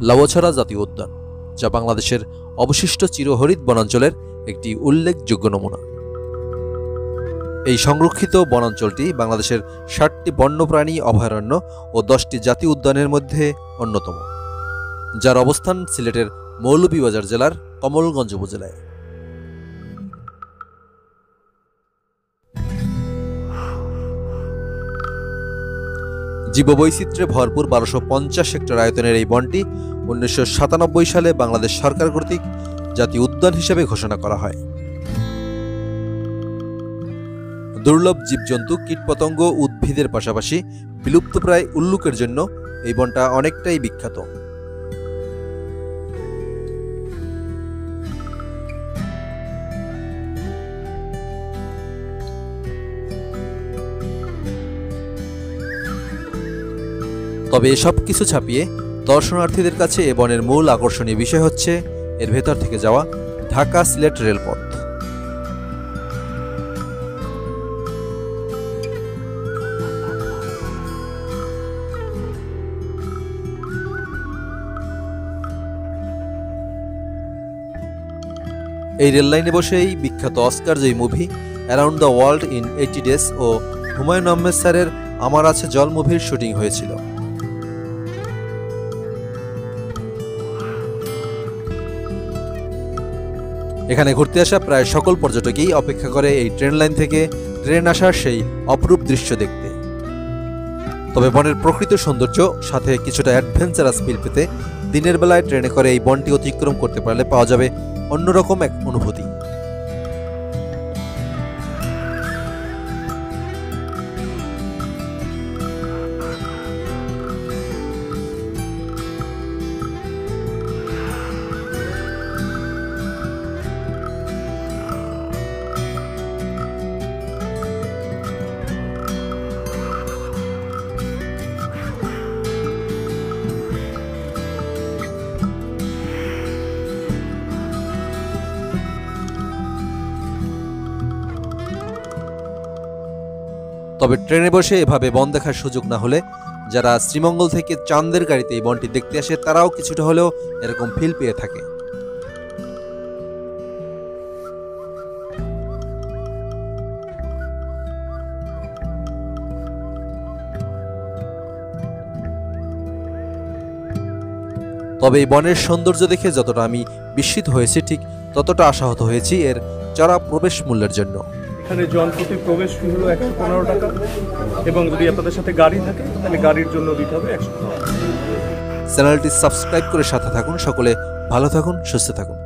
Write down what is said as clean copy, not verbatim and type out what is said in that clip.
লাউয়াছড়া জাতীয় উদ্যান, যা বাংলাদেশের অবশিষ্ট চিরহরিত বনাঞ্চলের একটি উল্লেখযোগ্য নমুনা। এই সংরক্ষিত বনাঞ্চলটি বাংলাদেশের ৬০টি বন্যপ্রাণী অভয়ারণ্য ও ১০টি জাতীয় উদ্যানের মধ্যে অন্যতম, যার অবস্থান সিলেটের মৌলভীবাজার জেলার কমলগঞ্জ উপজেলায়। জীববৈচিত্র্যে ভরপুর ১২৫০ হেক্টর আয়তনের এই বনটি ১৯৯৭ সালে বাংলাদেশ সরকার কর্তৃক জাতীয় উদ্যান হিসেবে ঘোষণা করা হয়। দুর্লভ জীবজন্তু, কীটপতঙ্গ, উদ্ভিদের পাশাপাশি বিলুপ্তপ্রায় উল্লুকের জন্য এই বনটা অনেকটাই বিখ্যাত। তবে এসব কিছু ছাপিয়ে দর্শনার্থীদের কাছে এ বনের মূল আকর্ষণীয় বিষয় হচ্ছে এর ভেতর থেকে যাওয়া ঢাকা সিলেট রেলপথ। এই রেললাইনে বসেই বিখ্যাত অস্কারজয়ী movie around the world in 80 days ও হুমায়ুন আহমেদ স্যারের আমার আছে জল মুভির শুটিং হয়েছিল। এখানে ঘুরতে আসা প্রায় সকল পর্যটকই অপেক্ষা করে এই ট্রেন লাইন থেকে ট্রেন আসার সেই অপরূপ দৃশ্য দেখতে। তবে বনের প্রকৃত সৌন্দর্য সাথে কিছুটা অ্যাডভেঞ্চারাস ফিল পেতে দিনের বেলায় ট্রেনে করে এই বনটি অতিক্রম করতে পারলে পাওয়া যাবে অন্যরকম এক অনুভূতি। তবে ট্রেনে বসে এভাবে বন দেখার সুযোগ না হলে যারা শ্রীমঙ্গল থেকে চাঁদের গাড়িতে এই বনটি দেখতে আসে তারাও কিছুটা হলেও এরকম ফিল পেয়ে থাকে। তবে এই বনের সৌন্দর্য দেখে যতটা আমি বিস্মিত হয়েছি, ঠিক ততটা আশাহত হয়েছি এর চড়া প্রবেশ মূল্যের জন্য। এখানে জনপ্রতি প্রবেশ ফি হলো ১১৫ টাকা, এবং যদি আপনাদের সাথে গাড়ি থাকে তাহলে গাড়ির জন্য দিতে হবে ১০০ টাকা। চ্যানেলটি সাবস্ক্রাইব করে সাথে থাকুন। সকলে ভালো থাকুন, সুস্থ থাকুন।